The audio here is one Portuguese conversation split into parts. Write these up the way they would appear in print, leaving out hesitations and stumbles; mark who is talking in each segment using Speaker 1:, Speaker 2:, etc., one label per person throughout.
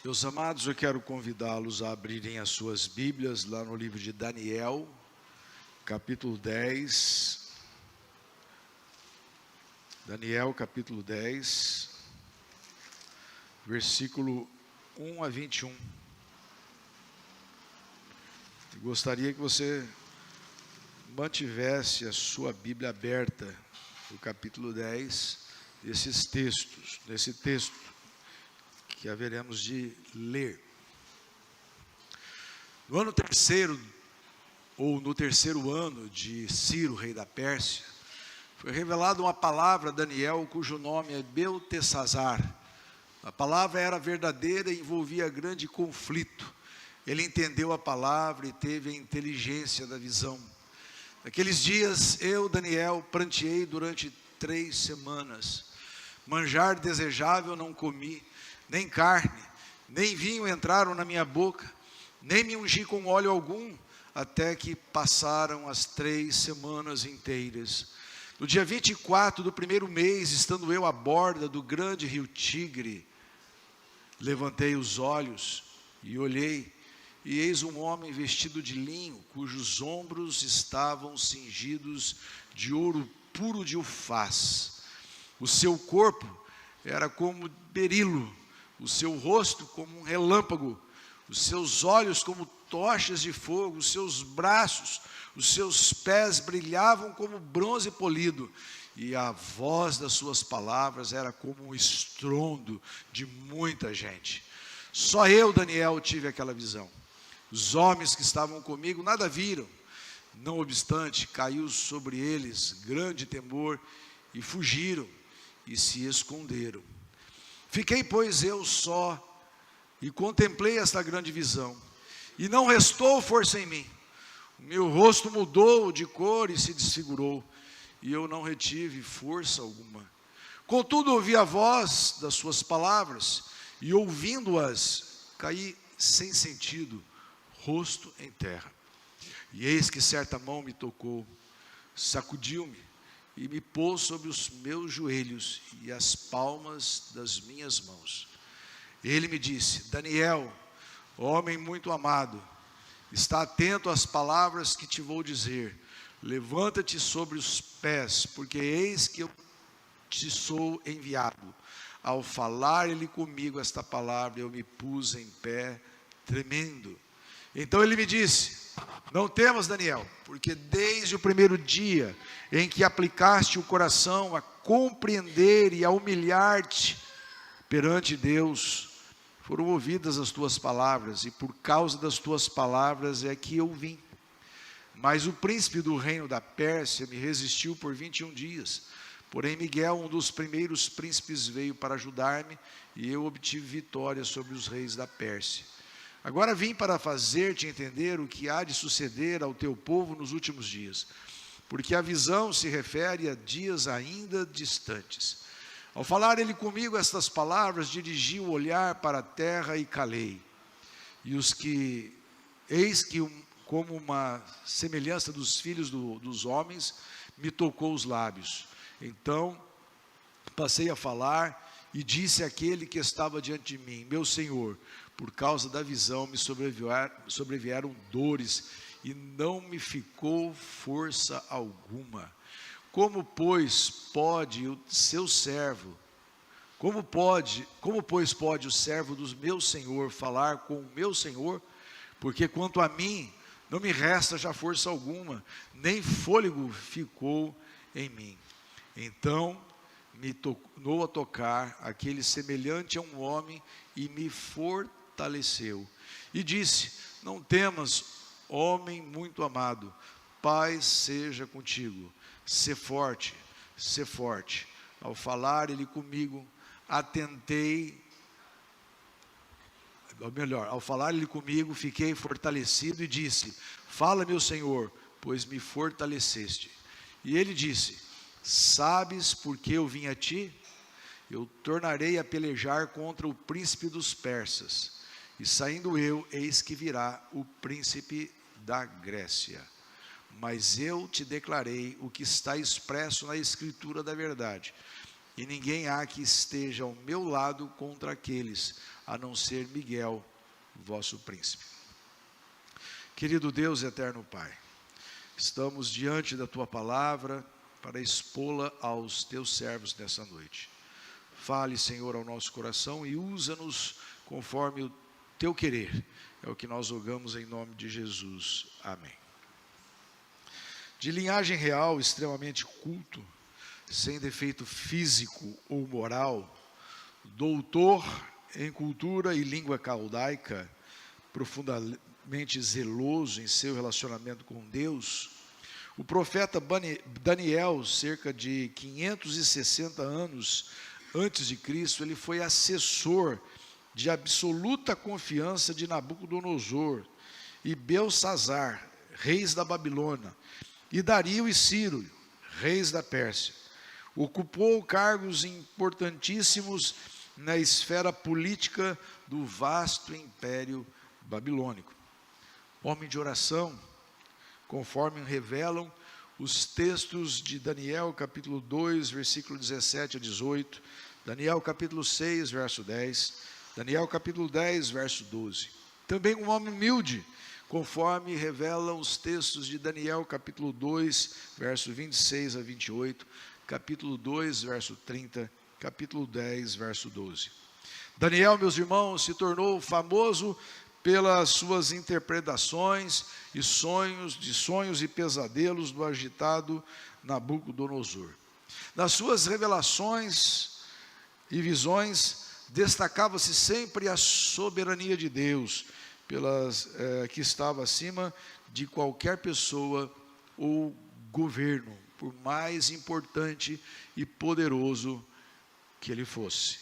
Speaker 1: Meus amados, eu quero convidá-los a abrirem as suas Bíblias lá no livro de Daniel, capítulo 10. Daniel, capítulo 10, versículo 1 a 21. Eu gostaria que você mantivesse a sua Bíblia aberta no capítulo 10, nesse texto que haveremos de ler. No ano terceiro, ou no terceiro ano de Ciro, rei da Pérsia, foi revelada uma palavra a Daniel, cujo nome é Beltesazar. A palavra era verdadeira e envolvia grande conflito. Ele entendeu a palavra e teve a inteligência da visão. Naqueles dias, eu, Daniel, pranteei durante 3 semanas. Manjar desejável não comi, nem carne, nem vinho entraram na minha boca, nem me ungi com óleo algum, até que passaram as 3 semanas inteiras. No dia 24 do primeiro mês, estando eu à borda do grande rio Tigre, levantei os olhos e olhei, e eis um homem vestido de linho, cujos ombros estavam cingidos de ouro puro de Ufaz. O seu corpo era como berilo, o seu rosto como um relâmpago, os seus olhos como tochas de fogo, os seus braços, os seus pés brilhavam como bronze polido, e a voz das suas palavras era como um estrondo de muita gente. Só eu, Daniel, tive aquela visão. Os homens que estavam comigo nada viram. Não obstante, caiu sobre eles grande temor, e fugiram e se esconderam. Fiquei, pois, eu só, e contemplei esta grande visão, e não restou força em mim. O meu rosto mudou de cor e se desfigurou, e eu não retive força alguma. Contudo, ouvi a voz das suas palavras, e ouvindo-as, caí sem sentido, rosto em terra. E eis que certa mão me tocou, sacudiu-me, e me pôs sobre os meus joelhos e as palmas das minhas mãos. Ele me disse: Daniel, homem muito amado, está atento às palavras que te vou dizer. Levanta-te sobre os pés, porque eis que eu te sou enviado. Ao falar ele comigo esta palavra, eu me pus em pé, tremendo. Então ele me disse: não temas, Daniel, porque desde o primeiro dia em que aplicaste o coração a compreender e a humilhar-te perante Deus, foram ouvidas as tuas palavras, e por causa das tuas palavras é que eu vim. Mas o príncipe do reino da Pérsia me resistiu por 21 dias. Porém Miguel, um dos primeiros príncipes, veio para ajudar-me, e eu obtive vitória sobre os reis da Pérsia. Agora vim para fazer-te entender o que há de suceder ao teu povo nos últimos dias, porque a visão se refere a dias ainda distantes. Ao falar ele comigo estas palavras, dirigi o olhar para a terra e calei. E eis que como uma semelhança dos filhos dos homens, me tocou os lábios. Então passei a falar e disse àquele que estava diante de mim: meu Senhor, por causa da visão me sobrevieram dores, e não me ficou força alguma. Como pois pode o servo do meu Senhor falar com o meu Senhor? Porque quanto a mim, não me resta já força alguma, nem fôlego ficou em mim. Então me tornou a tocar aquele semelhante a um homem, e me fortaleceu. E disse: não temas, homem muito amado, paz seja contigo, sê forte, sê forte. Ao falar ele comigo, fiquei fortalecido e disse: fala, meu Senhor, pois me fortaleceste. E ele disse: sabes por que eu vim a ti? Eu tornarei a pelejar contra o príncipe dos persas, e saindo eu, eis que virá o príncipe da Grécia. Mas eu te declarei o que está expresso na Escritura da verdade, e ninguém há que esteja ao meu lado contra aqueles a não ser Miguel, vosso príncipe. Querido Deus e eterno Pai, estamos diante da Tua palavra para expô-la aos Teus servos nessa noite. Fale, Senhor, ao nosso coração e usa-nos conforme o Teu querer. É o que nós rogamos em nome de Jesus. Amém. De linhagem real, extremamente culto, sem defeito físico ou moral, doutor em cultura e língua caldaica, profundamente zeloso em seu relacionamento com Deus, o profeta Daniel, cerca de 560 anos antes de Cristo, ele foi assessor de absoluta confiança de Nabucodonosor e Belsassar, reis da Babilônia, e Dario e Ciro, reis da Pérsia. Ocupou cargos importantíssimos na esfera política do vasto império babilônico. Homem de oração, conforme revelam os textos de Daniel, capítulo 2, versículo 17 a 18, Daniel, capítulo 6, verso 10, Daniel, capítulo 10, verso 12. Também um homem humilde, conforme revelam os textos de Daniel, capítulo 2, verso 26 a 28, capítulo 2, verso 30, capítulo 10, verso 12. Daniel, meus irmãos, se tornou famoso pelas suas interpretações e sonhos e pesadelos do agitado Nabucodonosor. Nas suas revelações e visões, destacava-se sempre a soberania de Deus, que estava acima de qualquer pessoa ou governo, por mais importante e poderoso que ele fosse.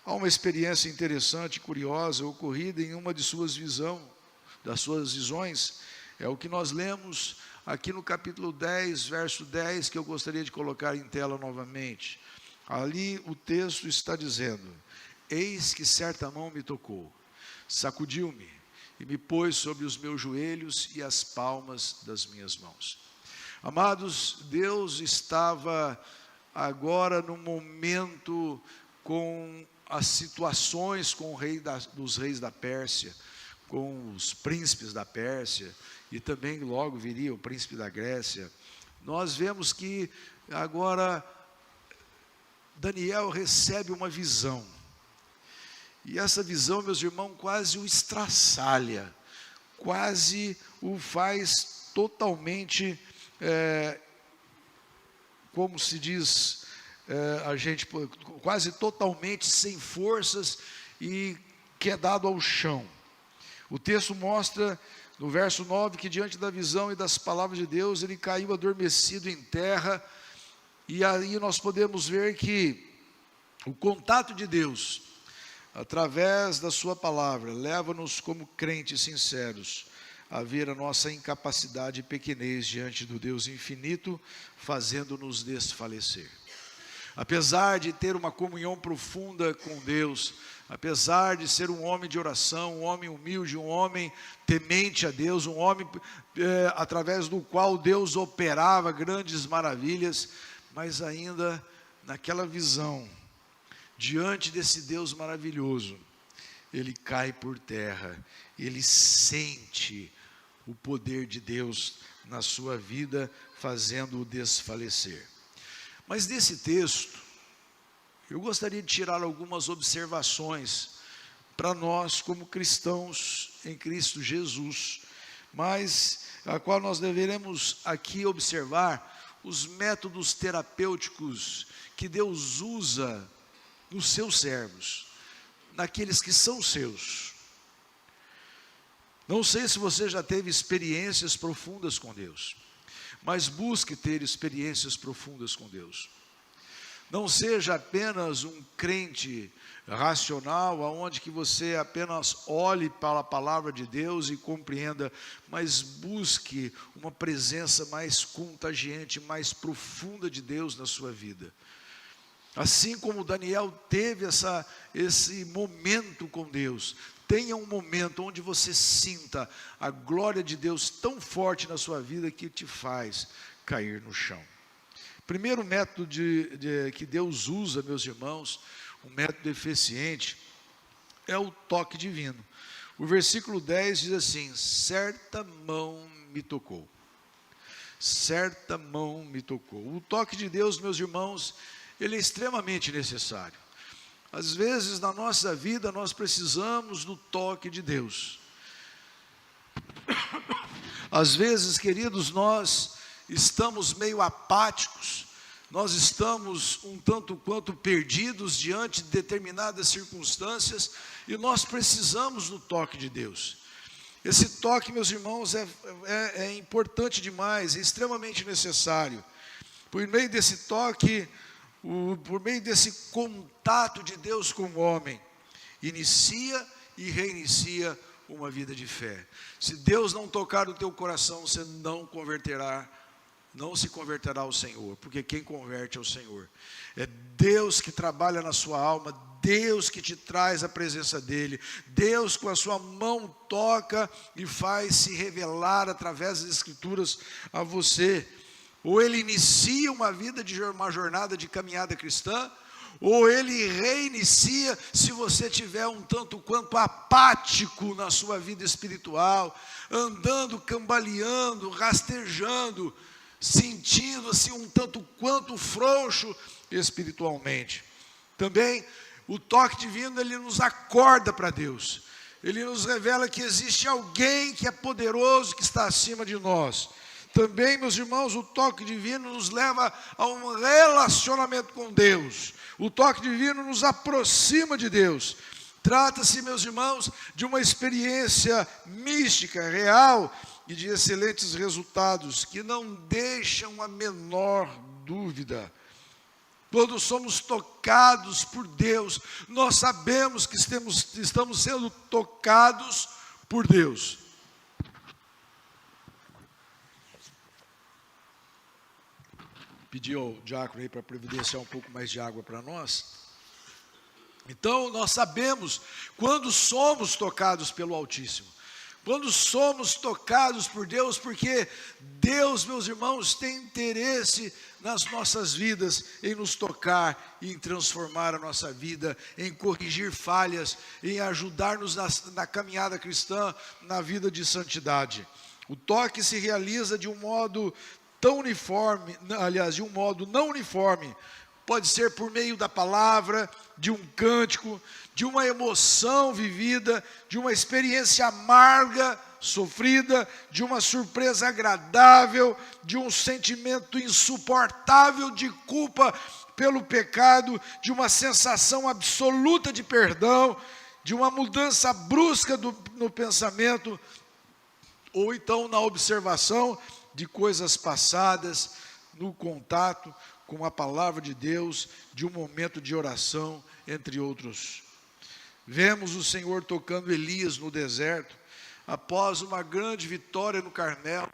Speaker 1: Há uma experiência interessante e curiosa ocorrida em uma de das suas visões, é o que nós lemos aqui no capítulo 10, verso 10, que eu gostaria de colocar em tela novamente. Ali o texto está dizendo: eis que certa mão me tocou, sacudiu-me e me pôs sobre os meus joelhos e as palmas das minhas mãos. Amados, Deus estava agora no momento com as situações com dos reis da Pérsia, com os príncipes da Pérsia, e também logo viria o príncipe da Grécia. Nós vemos que agora Daniel recebe uma visão. E essa visão, meus irmãos, quase o estraçalha, quase o faz totalmente, como se diz, quase totalmente sem forças e quedado ao chão. O texto mostra, no verso 9, que diante da visão e das palavras de Deus, ele caiu adormecido em terra, e aí nós podemos ver que o contato de Deus, através da sua palavra, leva-nos como crentes sinceros a ver a nossa incapacidade e pequenez diante do Deus infinito, fazendo-nos desfalecer. Apesar de ter uma comunhão profunda com Deus, apesar de ser um homem de oração, um homem humilde, um homem temente a Deus, um homem através do qual Deus operava grandes maravilhas, mas ainda naquela visão, diante desse Deus maravilhoso, ele cai por terra, ele sente o poder de Deus na sua vida, fazendo-o desfalecer. Mas desse texto, eu gostaria de tirar algumas observações para nós como cristãos em Cristo Jesus, mas a qual nós deveremos aqui observar os métodos terapêuticos que Deus usa nos seus servos, naqueles que são seus. Não sei se você já teve experiências profundas com Deus, mas busque ter experiências profundas com Deus. Não seja apenas um crente racional, aonde que você apenas olhe para a palavra de Deus e compreenda, mas busque uma presença mais contagiante, mais profunda de Deus na sua vida. Assim como Daniel teve esse momento com Deus, tenha um momento onde você sinta a glória de Deus tão forte na sua vida que te faz cair no chão. Primeiro método que Deus usa, meus irmãos, um método eficiente, é o toque divino. O versículo 10 diz assim: certa mão me tocou. Certa mão me tocou. O toque de Deus, meus irmãos, ele é extremamente necessário. Às vezes na nossa vida nós precisamos do toque de Deus. Às vezes, queridos, nós estamos meio apáticos, nós estamos um tanto quanto perdidos diante de determinadas circunstâncias e nós precisamos do toque de Deus. Esse toque, meus irmãos, é importante demais, é extremamente necessário. Por meio desse toque, por meio desse contato de Deus com o homem, inicia e reinicia uma vida de fé. Se Deus não tocar no teu coração, você não se converterá ao Senhor, porque quem converte é o Senhor. É Deus que trabalha na sua alma, Deus que te traz a presença dEle, Deus com a sua mão toca e faz se revelar através das Escrituras a você. Ou Ele inicia uma jornada de caminhada cristã, ou Ele reinicia se você tiver um tanto quanto apático na sua vida espiritual, andando, cambaleando, rastejando, sentindo assim um tanto quanto frouxo espiritualmente. Também o toque divino, ele nos acorda para Deus, ele nos revela que existe alguém que é poderoso, que está acima de nós. Também, meus irmãos, o toque divino nos leva a um relacionamento com Deus. O toque divino nos aproxima de Deus. Trata-se, meus irmãos, de uma experiência mística, real e de excelentes resultados, que não deixam a menor dúvida. Quando somos tocados por Deus, nós sabemos que estamos sendo tocados por Deus. Pedi ao diácono aí para providenciar um pouco mais de água para nós. Então, nós sabemos quando somos tocados pelo Altíssimo, quando somos tocados por Deus, porque Deus, meus irmãos, tem interesse nas nossas vidas, em nos tocar, em transformar a nossa vida, em corrigir falhas, em ajudar-nos na caminhada cristã, na vida de santidade. O toque se realiza de um modo tão uniforme, aliás, de um modo não uniforme. Pode ser por meio da palavra, de um cântico, de uma emoção vivida, de uma experiência amarga, sofrida, de uma surpresa agradável, de um sentimento insuportável de culpa pelo pecado, de uma sensação absoluta de perdão, de uma mudança brusca no pensamento, ou então na observação de coisas passadas, no contato com a palavra de Deus, de um momento de oração, entre outros. Vemos o Senhor tocando Elias no deserto, após uma grande vitória no Carmelo,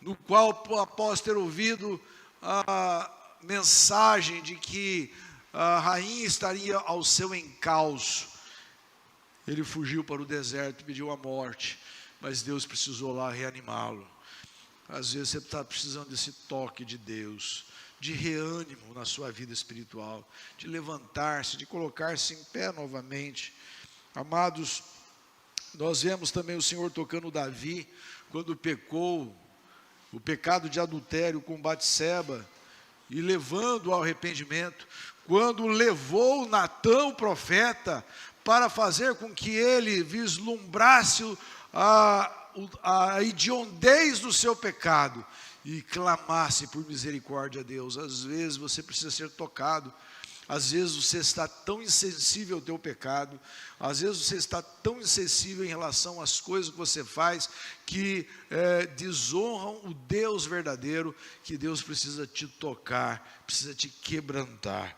Speaker 1: no qual, após ter ouvido a mensagem de que a rainha estaria ao seu encalço, ele fugiu para o deserto e pediu a morte, mas Deus precisou lá reanimá-lo. Às vezes você está precisando desse toque de Deus, de reânimo na sua vida espiritual, de levantar-se, de colocar-se em pé novamente. Amados, nós vemos também o Senhor tocando Davi, quando pecou, o pecado de adultério com Batseba, e levando ao arrependimento, quando levou Natã, o profeta, para fazer com que ele vislumbrasse a hediondez do seu pecado e clamasse por misericórdia a Deus. Às vezes você precisa ser tocado, às vezes você está tão insensível ao teu pecado, às vezes você está tão insensível em relação às coisas que você faz, que desonram o Deus verdadeiro, que Deus precisa te tocar, precisa te quebrantar.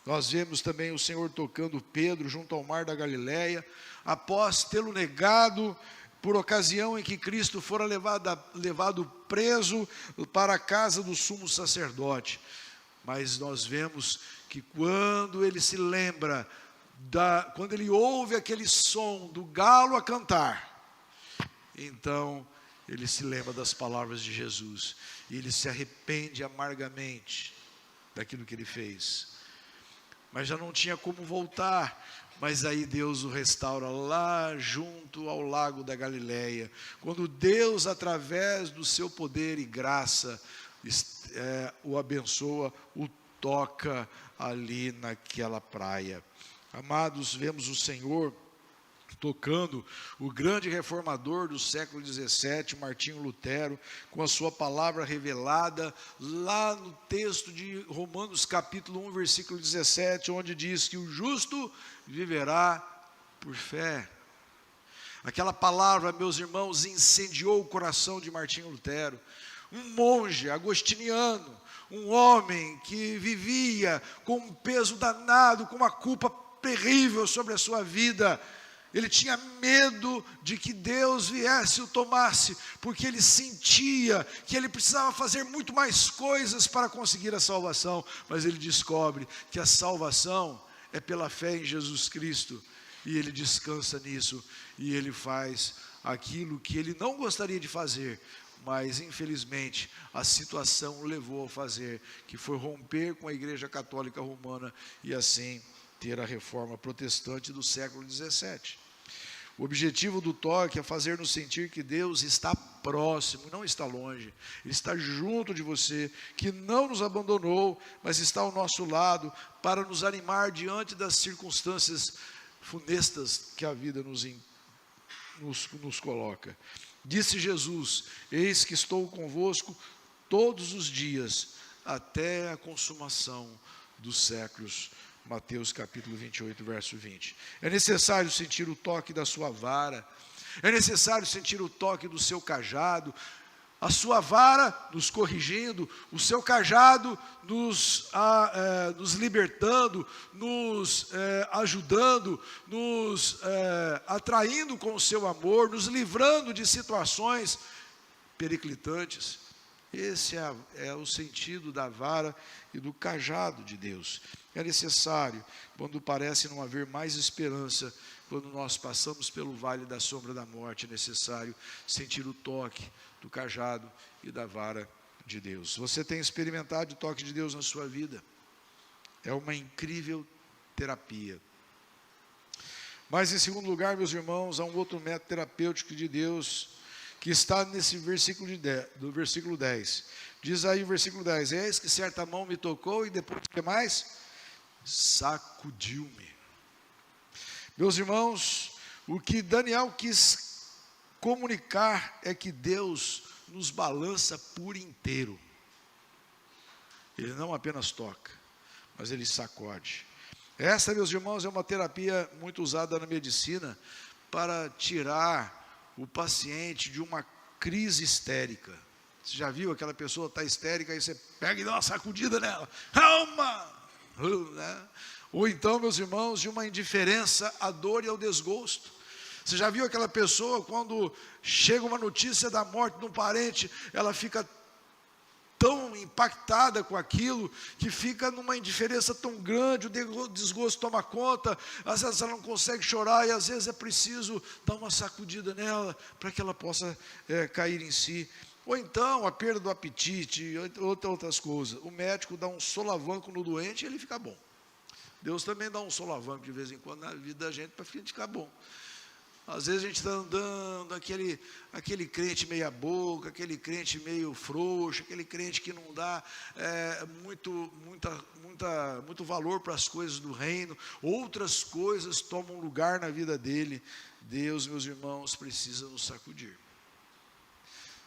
Speaker 1: Nós vemos também o Senhor tocando Pedro junto ao mar da Galileia, após tê-lo negado, por ocasião em que Cristo fora levado preso para a casa do sumo sacerdote. Mas nós vemos que quando ele se lembra, quando ele ouve aquele som do galo a cantar, então ele se lembra das palavras de Jesus, e ele se arrepende amargamente daquilo que ele fez. mas já não tinha como voltar. Mas aí Deus o restaura lá junto ao lago da Galileia. Quando Deus, através do seu poder e graça, o abençoa, o toca ali naquela praia. Amados, vemos o Senhor tocando o grande reformador do século XVII, Martinho Lutero, com a sua palavra revelada lá no texto de Romanos capítulo 1, versículo 17, onde diz que o justo viverá por fé. Aquela palavra, meus irmãos, incendiou o coração de Martinho Lutero, um monge agostiniano, um homem que vivia com um peso danado, com uma culpa terrível sobre a sua vida. Ele tinha medo de que Deus viesse e o tomasse, porque ele sentia que ele precisava fazer muito mais coisas para conseguir a salvação. Mas ele descobre que a salvação é pela fé em Jesus Cristo, e ele descansa nisso, e ele faz aquilo que ele não gostaria de fazer, mas infelizmente a situação o levou a fazer, que foi romper com a Igreja Católica Romana, e assim ter a reforma protestante do século XVII. O objetivo do toque é fazer-nos sentir que Deus está próximo, não está longe. Ele está junto de você, que não nos abandonou, mas está ao nosso lado para nos animar diante das circunstâncias funestas que a vida nos coloca. Disse Jesus: eis que estou convosco todos os dias, até a consumação dos séculos. Mateus capítulo 28, verso 20. É necessário sentir o toque da sua vara, é necessário sentir o toque do seu cajado, a sua vara nos corrigindo, o seu cajado nos libertando, nos ajudando, nos atraindo com o seu amor, nos livrando de situações periclitantes. Esse é o sentido da vara e do cajado de Deus. É necessário, quando parece não haver mais esperança, quando nós passamos pelo vale da sombra da morte, é necessário sentir o toque do cajado e da vara de Deus. Você tem experimentado o toque de Deus na sua vida? É uma incrível terapia. Mas em segundo lugar, meus irmãos, há um outro método terapêutico de Deus, que está nesse versículo do versículo 10. Diz aí o versículo 10: eis que certa mão me tocou, e depois o que mais? Sacudiu-me. Meus irmãos, o que Daniel quis comunicar é que Deus nos balança por inteiro. Ele não apenas toca, mas ele sacode. Essa, meus irmãos, é uma terapia muito usada na medicina para tirar o paciente de uma crise histérica. Você já viu aquela pessoa está histérica, aí você pega e dá uma sacudida nela, calma, né? Ou então, meus irmãos, de uma indiferença à dor e ao desgosto. Você já viu aquela pessoa, quando chega uma notícia da morte de um parente, ela fica tão impactada com aquilo, que fica numa indiferença tão grande, o desgosto toma conta, às vezes ela não consegue chorar, e às vezes é preciso dar uma sacudida nela, para que ela possa cair em si. Ou então, a perda do apetite, outras coisas. O médico dá um solavanco no doente e ele fica bom. Deus também dá um solavanco de vez em quando na vida da gente, para a gente ficar bom. Às vezes a gente está andando, aquele crente meia boca, aquele crente meio frouxo, aquele crente que não dá muito valor para as coisas do reino, outras coisas tomam lugar na vida dele. Deus, meus irmãos, precisa nos sacudir.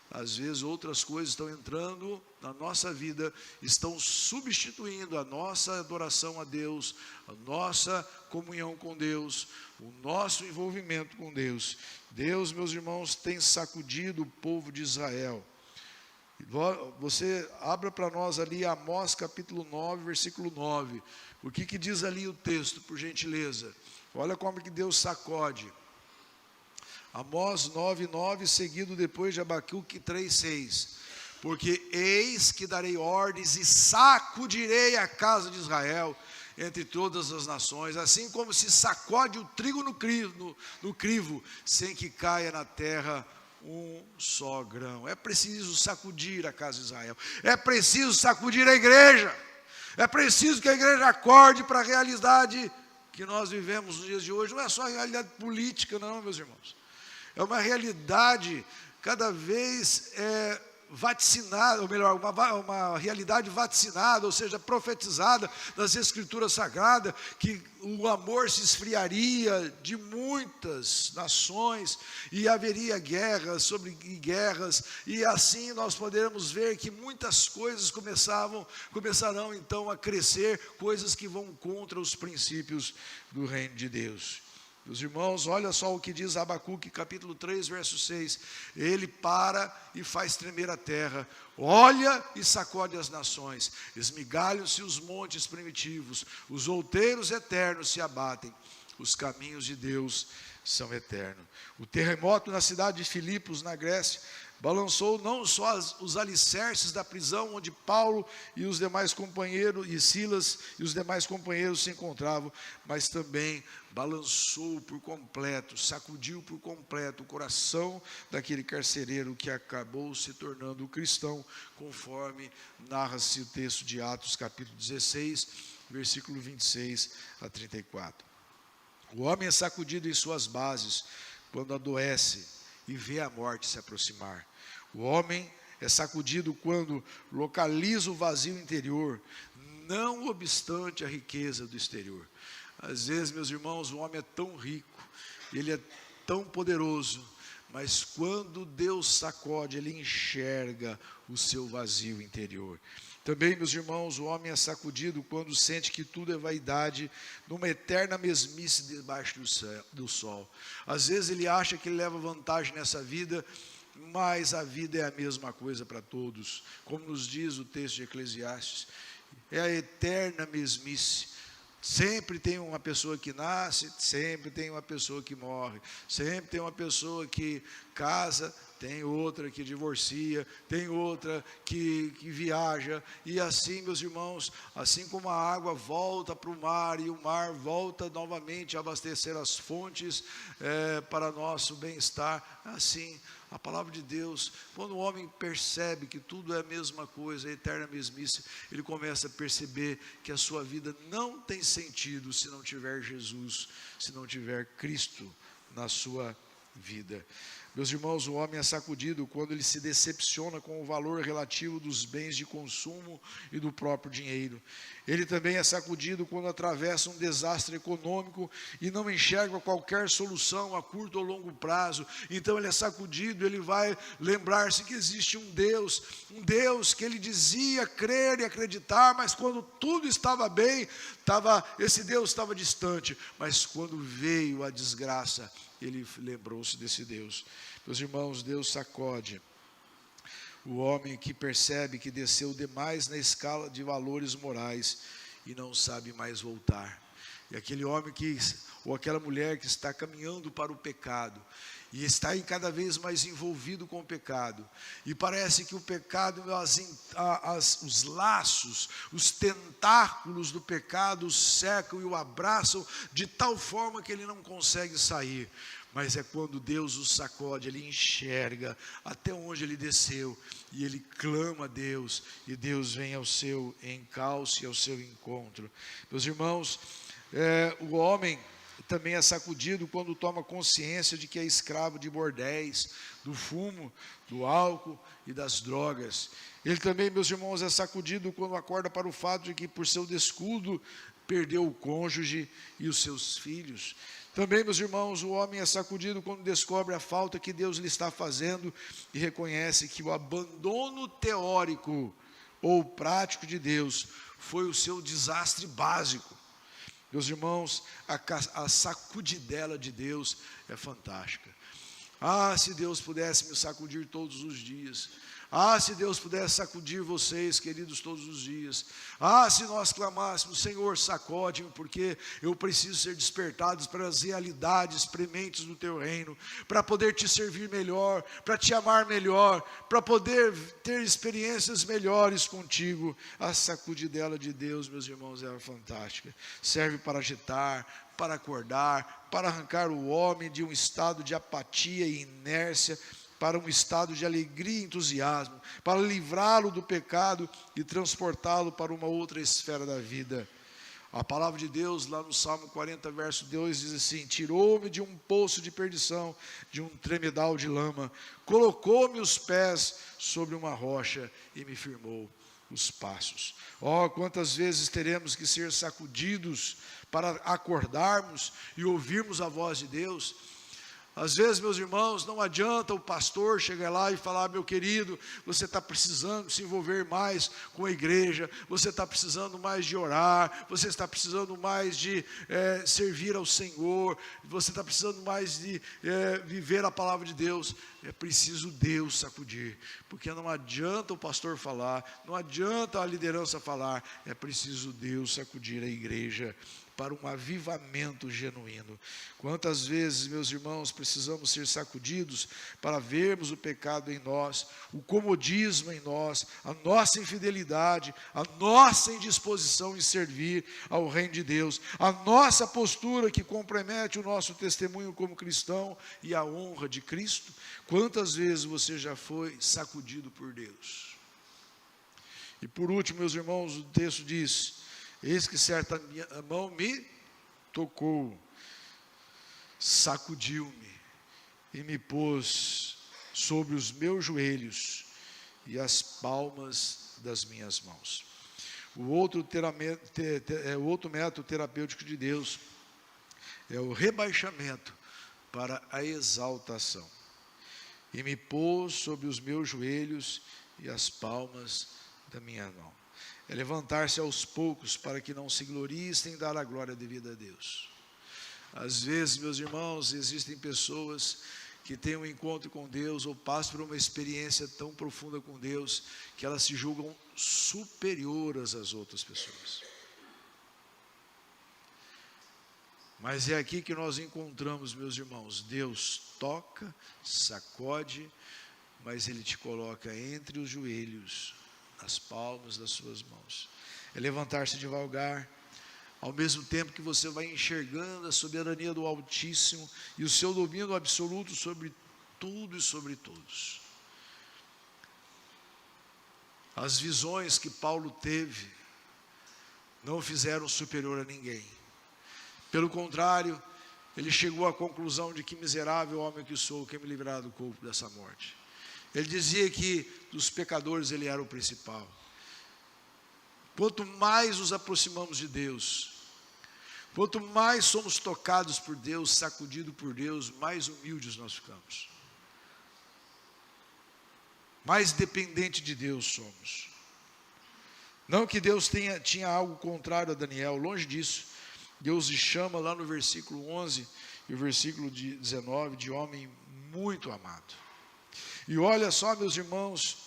Speaker 1: Às vezes outras coisas estão entrando na nossa vida, estão substituindo a nossa adoração a Deus, a nossa comunhão com Deus, o nosso envolvimento com Deus. Deus, meus irmãos, tem sacudido o povo de Israel. Você abra para nós ali Amós capítulo 9, versículo 9. O que diz ali o texto, por gentileza? Olha como que Deus sacode. Amós 9:9, seguido depois de Abacuque 3:6. Porque eis que darei ordens e sacudirei a casa de Israel entre todas as nações, assim como se sacode o trigo no crivo, sem que caia na terra um só grão. É preciso sacudir a casa de Israel, é preciso sacudir a igreja, É preciso que a igreja acorde para a realidade que nós vivemos nos dias de hoje. Não é só a realidade política, não, meus irmãos. É uma realidade cada vez vaticinada, ou melhor, uma realidade vaticinada, ou seja, profetizada nas Escrituras Sagradas, que o amor se esfriaria de muitas nações e haveria guerras sobre guerras, e assim nós poderemos ver que muitas coisas começarão então a crescer, coisas que vão contra os princípios do reino de Deus. Meus irmãos, olha só o que diz Abacuque, capítulo 3, verso 6. Ele para e faz tremer a terra, olha e sacode as nações, esmigalham-se os montes primitivos, os outeiros eternos se abatem, os caminhos de Deus são eternos. O terremoto na cidade de Filipos, na Grécia, balançou não só os alicerces da prisão onde Paulo e os demais companheiros, e Silas e os demais companheiros se encontravam, mas também balançou por completo, sacudiu por completo o coração daquele carcereiro que acabou se tornando cristão, conforme narra-se o texto de Atos capítulo 16, versículo 26 a 34. O homem é sacudido em suas bases quando adoece e vê a morte se aproximar. O homem é sacudido quando localiza o vazio interior, não obstante a riqueza do exterior. Às vezes, meus irmãos, o homem é tão rico, ele é tão poderoso, mas quando Deus sacode, ele enxerga o seu vazio interior. Também, meus irmãos, o homem é sacudido quando sente que tudo é vaidade, numa eterna mesmice debaixo do sol. Às vezes ele acha que ele leva vantagem nessa vida, mas a vida é a mesma coisa para todos. Como nos diz o texto de Eclesiastes, é a eterna mesmice. Sempre tem uma pessoa que nasce, sempre tem uma pessoa que morre, sempre tem uma pessoa que casa, tem outra que divorcia, tem outra que viaja, e assim, meus irmãos, assim como a água volta para o mar, e o mar volta novamente a abastecer as fontes para nosso bem-estar, assim, a palavra de Deus, quando o homem percebe que tudo é a mesma coisa, a eterna mesmice, ele começa a perceber que a sua vida não tem sentido se não tiver Jesus, se não tiver Cristo na sua vida. Meus irmãos, o homem é sacudido quando ele se decepciona com o valor relativo dos bens de consumo e do próprio dinheiro. Ele também é sacudido quando atravessa um desastre econômico e não enxerga qualquer solução a curto ou longo prazo. Então ele é sacudido, ele vai lembrar-se que existe um Deus que ele dizia crer e acreditar, mas quando tudo estava bem, esse Deus estava distante. Mas quando veio a desgraça, ele lembrou-se desse Deus. Meus irmãos, Deus sacode o homem que percebe que desceu demais na escala de valores morais e não sabe mais voltar. E aquele homem ou aquela mulher que está caminhando para o pecado e está cada vez mais envolvido com o pecado, e parece que o pecado, os laços, os tentáculos do pecado o secam e o abraçam de tal forma que ele não consegue sair. Mas é quando Deus o sacode, ele enxerga até onde ele desceu, e ele clama a Deus, e Deus vem ao seu encalço e ao seu encontro. Meus irmãos, o homem também é sacudido quando toma consciência de que é escravo de bordéis, do fumo, do álcool e das drogas. Ele também, meus irmãos, é sacudido quando acorda para o fato de que, por seu descuido, perdeu o cônjuge e os seus filhos. Também, meus irmãos, o homem é sacudido quando descobre a falta que Deus lhe está fazendo e reconhece que o abandono teórico ou prático de Deus foi o seu desastre básico. Meus irmãos, a sacudidela de Deus é fantástica. Ah, se Deus pudesse me sacudir todos os dias. Ah, se Deus pudesse sacudir vocês, queridos, todos os dias. Ah, se nós clamássemos, Senhor, sacode-me, porque eu preciso ser despertado para as realidades prementes do Teu reino, para poder Te servir melhor, para Te amar melhor, para poder ter experiências melhores contigo. A sacudidela de Deus, meus irmãos, é fantástica. Serve para agitar, para acordar, para arrancar o homem de um estado de apatia e inércia, para um estado de alegria e entusiasmo, para livrá-lo do pecado e transportá-lo para uma outra esfera da vida. A palavra de Deus, lá no Salmo 40, verso 2, diz assim: tirou-me de um poço de perdição, de um tremedal de lama, colocou-me os pés sobre uma rocha e me firmou os passos. Oh, quantas vezes teremos que ser sacudidos para acordarmos e ouvirmos a voz de Deus. Às vezes, meus irmãos, não adianta o pastor chegar lá e falar: meu querido, você está precisando se envolver mais com a igreja, você está precisando mais de orar, você está precisando mais de servir ao Senhor, você está precisando mais de viver a palavra de Deus. É preciso Deus sacudir, porque não adianta o pastor falar, não adianta a liderança falar, é preciso Deus sacudir a igreja para um avivamento genuíno. Quantas vezes, meus irmãos, precisamos ser sacudidos para vermos o pecado em nós, o comodismo em nós, a nossa infidelidade, a nossa indisposição em servir ao reino de Deus, a nossa postura que compromete o nosso testemunho como cristão e a honra de Cristo. Quantas vezes você já foi sacudido por Deus? E por último, meus irmãos, o texto diz: eis que certa mão me tocou, sacudiu-me e me pôs sobre os meus joelhos e as palmas das minhas mãos. O outro método terapêutico de Deus é o rebaixamento para a exaltação. E me pôs sobre os meus joelhos e as palmas da minha mão. É levantar-se aos poucos para que não se glorie sem dar a glória devida a Deus. Às vezes, meus irmãos, existem pessoas que têm um encontro com Deus ou passam por uma experiência tão profunda com Deus que elas se julgam superiores às outras pessoas. Mas é aqui que nós encontramos, meus irmãos, Deus toca, sacode, mas Ele te coloca entre os joelhos, nas palmas das suas mãos. É levantar-se devagar, ao mesmo tempo que você vai enxergando a soberania do Altíssimo e o seu domínio absoluto sobre tudo e sobre todos. As visões que Paulo teve não o fizeram superior a ninguém. Pelo contrário, ele chegou à conclusão de que miserável homem que sou, quem me livrará do corpo dessa morte. Ele dizia que dos pecadores ele era o principal. Quanto mais nos aproximamos de Deus, quanto mais somos tocados por Deus, sacudidos por Deus, mais humildes nós ficamos. Mais dependente de Deus somos. Não que Deus tinha algo contrário a Daniel, longe disso. Deus lhe chama lá no versículo 11 e o versículo 19 de homem muito amado. E olha só, meus irmãos,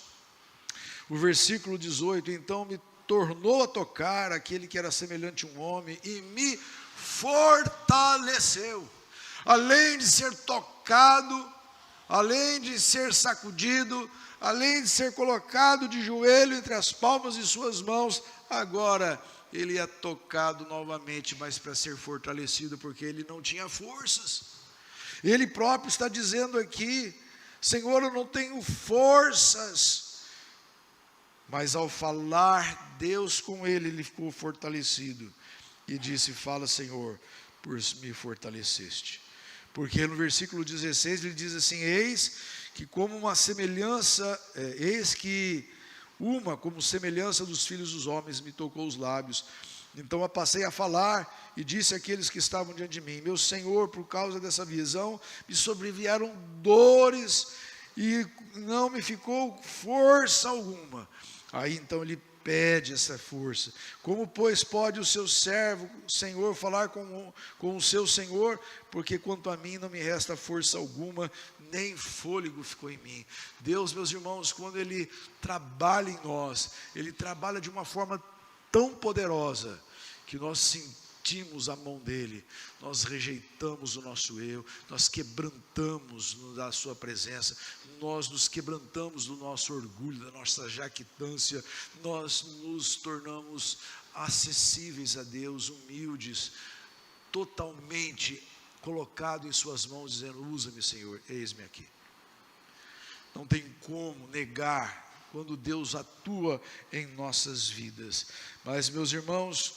Speaker 1: o versículo 18: então me tornou a tocar aquele que era semelhante a um homem e me fortaleceu. Além de ser tocado, além de ser sacudido, além de ser colocado de joelho entre as palmas de suas mãos, agora ele é tocado novamente, mas para ser fortalecido, porque ele não tinha forças. Ele próprio está dizendo aqui: Senhor, eu não tenho forças. Mas ao falar Deus com ele, ele ficou fortalecido. E disse: fala, Senhor, por me fortaleceste. Porque no versículo 16 ele diz assim: eis que como semelhança dos filhos dos homens me tocou os lábios. Então eu passei a falar e disse àqueles que estavam diante de mim: meu Senhor, por causa dessa visão me sobrevieram dores e não me ficou força alguma. Aí então ele pede essa força. Como, pois, pode o seu servo, o Senhor, falar com o seu Senhor? Porque quanto a mim não me resta força alguma, nem fôlego ficou em mim. Deus, meus irmãos, quando Ele trabalha em nós, Ele trabalha de uma forma tão poderosa, que nós sentimos a mão dEle, nós rejeitamos o nosso eu, nós quebrantamos da sua presença, nós nos quebrantamos do nosso orgulho, da nossa jactância, nós nos tornamos acessíveis a Deus, humildes, totalmente colocado em suas mãos, dizendo: usa-me, Senhor, eis-me aqui. Não tem como negar quando Deus atua em nossas vidas. Mas, meus irmãos,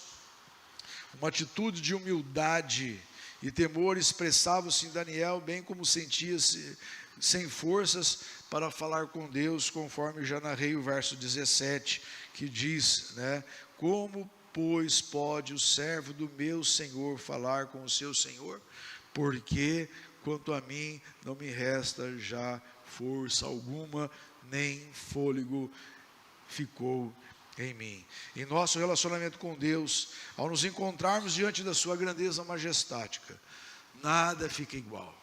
Speaker 1: uma atitude de humildade e temor expressava-se em Daniel, bem como sentia-se sem forças para falar com Deus, conforme já narrei o verso 17, que diz, como, pois, pode o servo do meu Senhor falar com o seu Senhor? Porque, quanto a mim, não me resta já força alguma, nem fôlego ficou em mim. Em nosso relacionamento com Deus, ao nos encontrarmos diante da sua grandeza majestática, nada fica igual.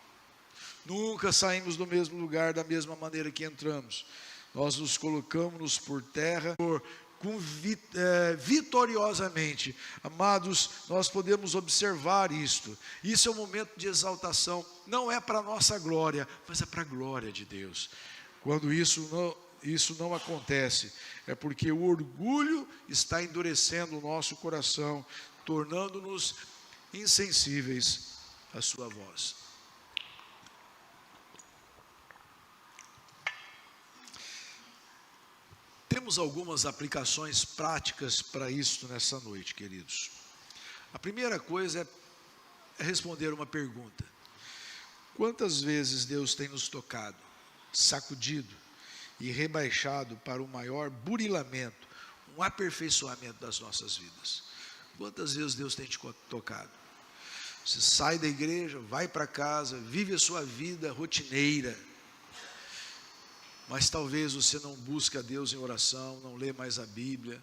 Speaker 1: Nunca saímos do mesmo lugar da mesma maneira que entramos. Nós nos colocamos por terra vitoriosamente. Amados, nós podemos observar isto. Isso é um momento de exaltação. Não é para a nossa glória, mas é para a glória de Deus. Quando isso não acontece, é porque o orgulho está endurecendo o nosso coração, tornando-nos insensíveis à sua voz. Temos algumas aplicações práticas para isso nessa noite, queridos. A primeira coisa é responder uma pergunta: quantas vezes Deus tem nos tocado, sacudido e rebaixado para um maior burilamento, um aperfeiçoamento das nossas vidas? Quantas vezes Deus tem te tocado? Você sai da igreja, vai para casa, vive a sua vida rotineira, mas talvez você não busque a Deus em oração, não lê mais a Bíblia,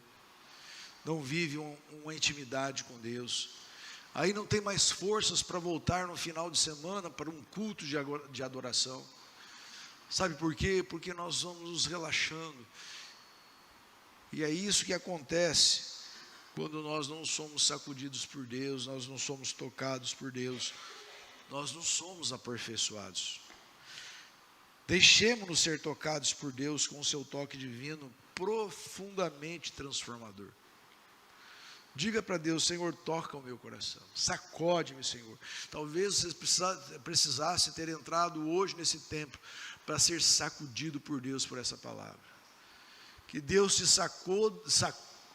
Speaker 1: não vive uma intimidade com Deus. Aí não tem mais forças para voltar no final de semana para um culto de adoração. Sabe por quê? Porque nós vamos nos relaxando. E é isso que acontece quando nós não somos sacudidos por Deus, nós não somos tocados por Deus, nós não somos aperfeiçoados. Deixemos-nos ser tocados por Deus com o seu toque divino profundamente transformador. Diga para Deus: Senhor, toca o meu coração, sacode-me, Senhor. Talvez você precisasse ter entrado hoje nesse tempo para ser sacudido por Deus por essa palavra. Que Deus te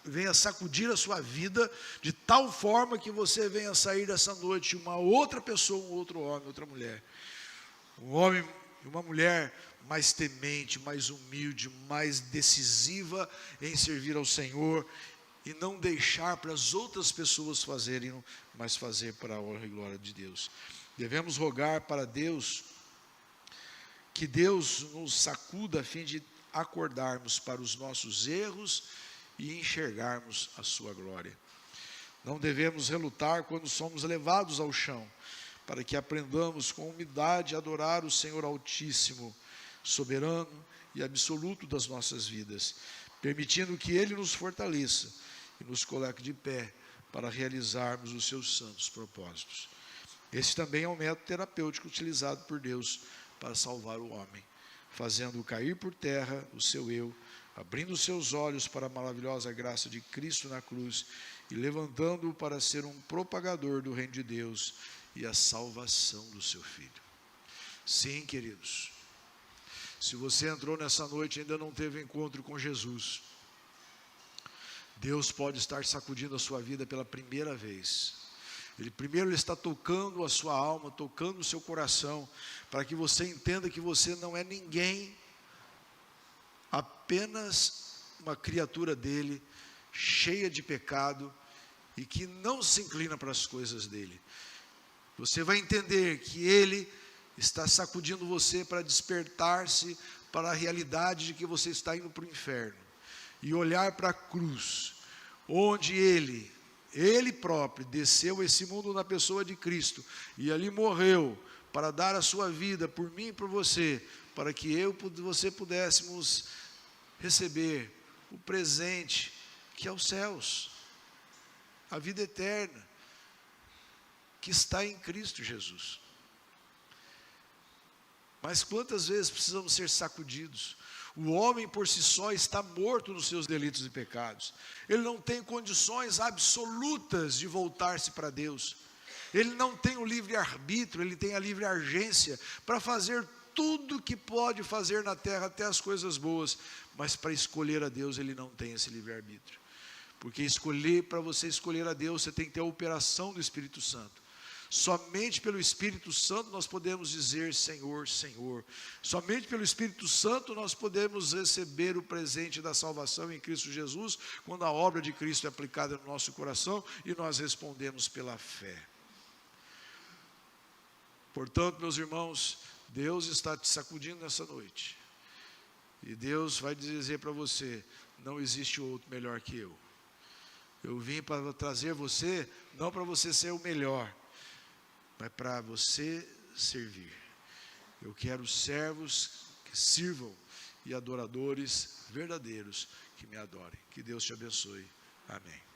Speaker 1: venha sacudir a sua vida de tal forma que você venha sair dessa noite uma outra pessoa, um outro homem, outra mulher. Um homem e uma mulher mais temente, mais humilde, mais decisiva em servir ao Senhor e não deixar para as outras pessoas fazerem, mas fazer para a honra e glória de Deus. Devemos rogar para Deus que Deus nos sacuda a fim de acordarmos para os nossos erros e enxergarmos a sua glória. Não devemos relutar quando somos levados ao chão, para que aprendamos com humildade a adorar o Senhor Altíssimo, soberano e absoluto das nossas vidas, permitindo que Ele nos fortaleça e nos coloque de pé para realizarmos os seus santos propósitos. Esse também é um método terapêutico utilizado por Deus para salvar o homem, fazendo-o cair por terra o seu eu, abrindo seus olhos para a maravilhosa graça de Cristo na cruz e levantando-o para ser um propagador do reino de Deus e a salvação do seu filho. Sim, queridos, se você entrou nessa noite e ainda não teve encontro com Jesus, Deus pode estar sacudindo a sua vida pela primeira vez. Ele está tocando a sua alma, tocando o seu coração, para que você entenda que você não é ninguém, apenas uma criatura dele, cheia de pecado e que não se inclina para as coisas dele. Você vai entender que Ele está sacudindo você para despertar-se para a realidade de que você está indo para o inferno. E olhar para a cruz, onde Ele próprio desceu a esse mundo na pessoa de Cristo. E ali morreu para dar a sua vida por mim e por você. Para que você pudéssemos receber o presente que é os céus. A vida eterna. Que está em Cristo Jesus. Mas quantas vezes precisamos ser sacudidos? O homem por si só está morto nos seus delitos e pecados. Ele não tem condições absolutas de voltar-se para Deus. Ele não tem o livre-arbítrio, ele tem a livre-agência para fazer tudo que pode fazer na terra, até as coisas boas, mas para escolher a Deus ele não tem esse livre-arbítrio. Porque para você escolher a Deus, você tem que ter a operação do Espírito Santo. Somente pelo Espírito Santo nós podemos dizer Senhor, Senhor. Somente pelo Espírito Santo nós podemos receber o presente da salvação em Cristo Jesus, quando a obra de Cristo é aplicada no nosso coração e nós respondemos pela fé. Portanto, meus irmãos, Deus está te sacudindo nessa noite. E Deus vai dizer para você, não existe outro melhor que eu. Eu vim para trazer você, não para você ser o melhor, mas para você servir. Eu quero servos que sirvam e adoradores verdadeiros que me adorem. Que Deus te abençoe. Amém.